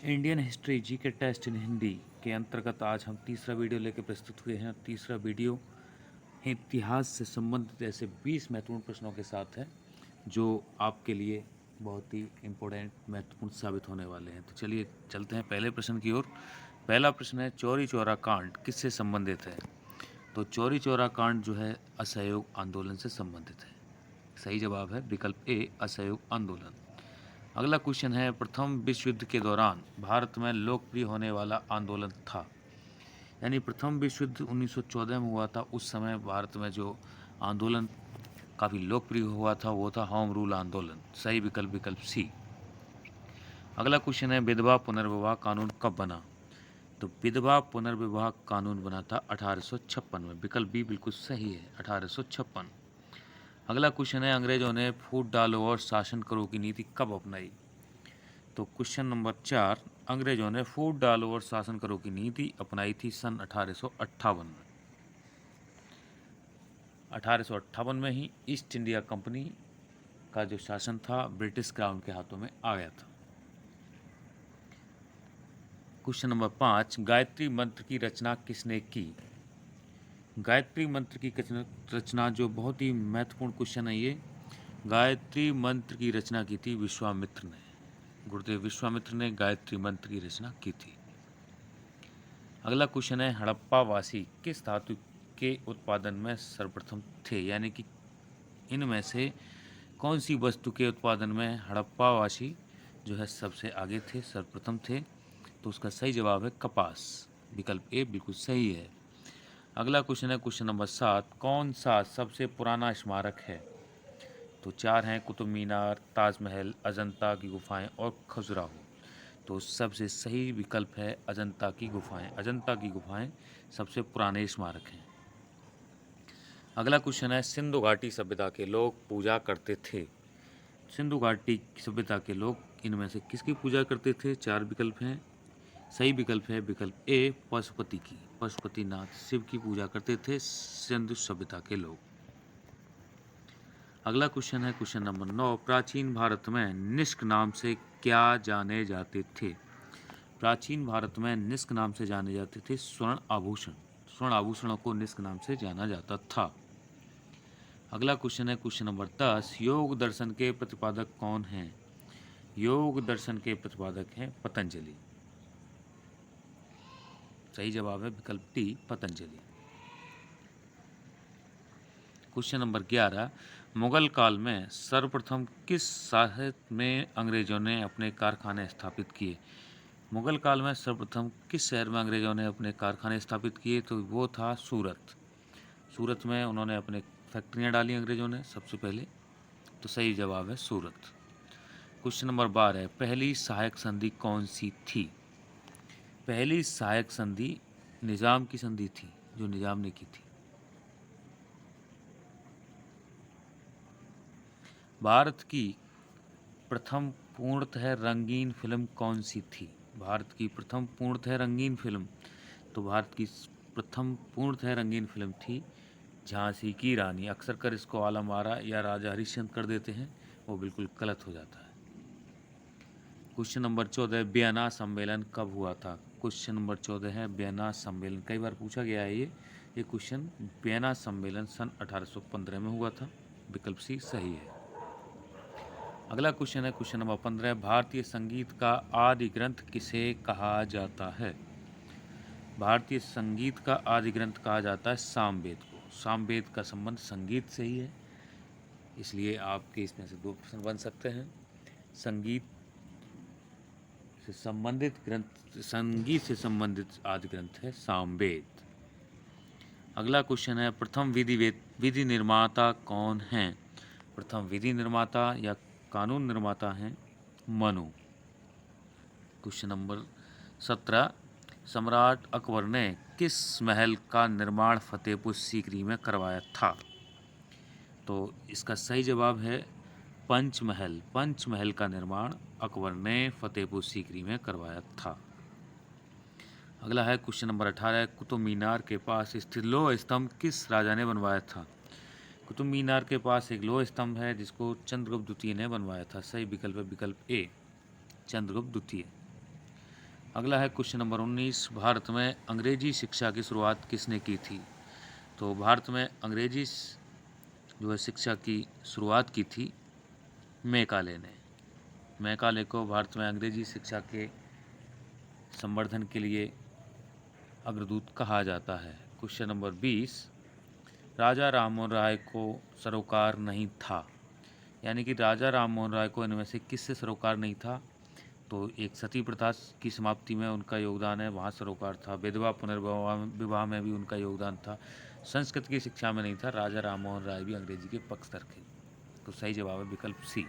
Indian history जी के test इन हिंदी के अंतर्गत आज हम तीसरा वीडियो लेकर प्रस्तुत हुए हैं। तीसरा वीडियो इतिहास से संबंधित ऐसे 20 महत्वपूर्ण प्रश्नों के साथ है जो आपके लिए बहुत ही इम्पोर्टेंट महत्वपूर्ण साबित होने वाले हैं। तो चलिए चलते हैं पहले प्रश्न की ओर। पहला प्रश्न है, चौरी चौरा कांड किससे संबंधित है? तो चौरी चौरा कांड जो है असहयोग आंदोलन से संबंधित है। सही जवाब है विकल्प ए, असहयोग आंदोलन। अगला क्वेश्चन है, प्रथम विश्व युद्ध के दौरान भारत में लोकप्रिय होने वाला आंदोलन था। यानी प्रथम विश्व युद्ध 1914 में हुआ था। उस समय भारत में जो आंदोलन काफ़ी लोकप्रिय हुआ था वो था होम रूल आंदोलन। सही विकल्प विकल्प सी। अगला क्वेश्चन है, विधवा पुनर्विवाह कानून कब बना? तो विधवा पुनर्विवाह कानून बना था 1856 में। विकल्प बी बिल्कुल सही है, 1856। अगला क्वेश्चन है, अंग्रेजों ने फूट डालो और शासन करो की नीति कब अपनाई? तो क्वेश्चन नंबर 4, अंग्रेजों ने फूट डालो और शासन करो की नीति अपनाई थी सन 1858 में। 1858 में ही ईस्ट इंडिया कंपनी का जो शासन था ब्रिटिश क्राउन के हाथों में आ गया था। क्वेश्चन नंबर 5, गायत्री मंत्र की रचना किसने की? गायत्री मंत्र की रचना, जो बहुत ही महत्वपूर्ण क्वेश्चन है ये, गायत्री मंत्र की रचना की थी विश्वामित्र ने। गुरुदेव विश्वामित्र ने गायत्री मंत्र की रचना की थी। अगला क्वेश्चन है, हड़प्पा वासी किस धातु के उत्पादन में सर्वप्रथम थे? यानी कि इनमें से कौन सी वस्तु के उत्पादन में हड़प्पा वासी जो है सबसे आगे थे, सर्वप्रथम थे? तो उसका सही जवाब है कपास। विकल्प ए बिल्कुल सही है। अगला क्वेश्चन है क्वेश्चन नंबर 7, कौन सा सबसे पुराना स्मारक है? तो 4 हैं, कुतुब मीनार, ताजमहल, अजंता की गुफाएं और खजुराहो। तो सबसे सही विकल्प है अजंता की गुफाएं। अजंता की गुफाएं सबसे पुराने स्मारक हैं। अगला क्वेश्चन है, सिंधु घाटी सभ्यता के लोग पूजा करते थे। सिंधु घाटी सभ्यता के लोग इनमें से किसकी पूजा करते थे? 4 विकल्प हैं। सही विकल्प है विकल्प ए, पशुपति की। पशुपतिनाथ शिव की पूजा करते थे सिंधु सभ्यता के लोग। अगला क्वेश्चन है क्वेश्चन नंबर 9, प्राचीन भारत में निष्क नाम से क्या जाने जाते थे? प्राचीन भारत में निष्क नाम से जाने जाते थे स्वर्ण आभूषण। स्वर्ण आभूषणों को निष्क नाम से जाना जाता था। अगला क्वेश्चन है क्वेश्चन नंबर 10, योग दर्शन के प्रतिपादक कौन हैं? योग दर्शन के प्रतिपादक हैं पतंजलि। सही जवाब है विकल्प D, Patanjali. Question number 11, Mughal काल में सर्वप्रथम किस शहर में अंग्रेजों ने अपने कारखाने स्थापित किए? मुगल काल में सर्वप्रथम किस शहर में अंग्रेजों ने अपने कारखाने स्थापित किए? तो वो था सूरत। सूरत में उन्होंने अपने फैक्ट्रियां डाली अंग्रेजों ने सबसे पहले। तो सही जवाब है सूरत। क्वेश्चन नंबर 12, पहली सहायक संधि कौन सी थी? पहली सहायक संधि निजाम की संधि थी, जो निजाम ने की थी। भारत की प्रथम पूर्णतः रंगीन फिल्म कौन सी थी? भारत की प्रथम पूर्णतः रंगीन फिल्म, तो भारत की प्रथम पूर्णतः रंगीन फिल्म थी झांसी की रानी। अक्सर कर इसको आलम आरा या राजा हरिश्चंद्र कर देते हैं, वो बिल्कुल गलत हो जाता है। क्वेश्चन नंबर 14, वियना सम्मेलन कब हुआ था? क्वेश्चन नंबर 14 है वियना सम्मेलन। कई बार पूछा गया है ये क्वेश्चन। वियना सम्मेलन सन 1815 में हुआ था। विकल्प सी सही है। अगला क्वेश्चन है क्वेश्चन नंबर 15, भारतीय संगीत का आदि ग्रंथ किसे कहा जाता है? भारतीय संगीत का आदि ग्रंथ कहा जाता है सामवेद को। सामवेद का संबंध संगीत से ही है, इसलिए आपके इसमें से 2 प्रश्न बन सकते हैं। संगीत से संबंधित ग्रंथ, संगीत से संबंधित आदि ग्रंथ है सामवेद। अगला क्वेश्चन है, प्रथम विधि निर्माता कौन हैं? प्रथम विधि निर्माता या कानून निर्माता हैं मनु। क्वेश्चन नंबर 17, सम्राट अकबर ने किस महल का निर्माण फतेहपुर सीकरी में करवाया था? तो इसका सही जवाब है पंचमहल। पंचमहल का निर्माण अकबर ने फतेहपुर सीकरी में करवाया था। अगला है क्वेश्चन नंबर 18, कुतुब मीनार के पास स्थित लौह स्तंभ किस राजा ने बनवाया था? कुतुब मीनार के पास एक लौह स्तंभ है जिसको चंद्रगुप्त द्वितीय ने बनवाया था। सही विकल्प है विकल्प ए, चंद्रगुप्त द्वितीय। अगला है क्वेश्चन नंबर 19, भारत में अंग्रेजी शिक्षा की शुरुआत किसने की थी? तो भारत में अंग्रेजी जो है शिक्षा की शुरुआत की थी मैकाले ने। मैकाले को भारत में अंग्रेजी शिक्षा के संवर्धन के लिए अग्रदूत कहा जाता है। क्वेश्चन नंबर 20, राजा राममोहन राय को सरोकार नहीं था, यानी कि राजा राममोहन राय को इनमें से किससे सरोकार नहीं था? तो एक सती प्रथा की समाप्ति में उनका योगदान है, वहाँ सरोकार था। विधवा पुनर्विवाह विवाह में भी उनका योगदान था। संस्कृत की शिक्षा में नहीं था। राजा राममोहन राय भी अंग्रेजी के पक्षधर थे। तो सही जवाब है विकल्प सी।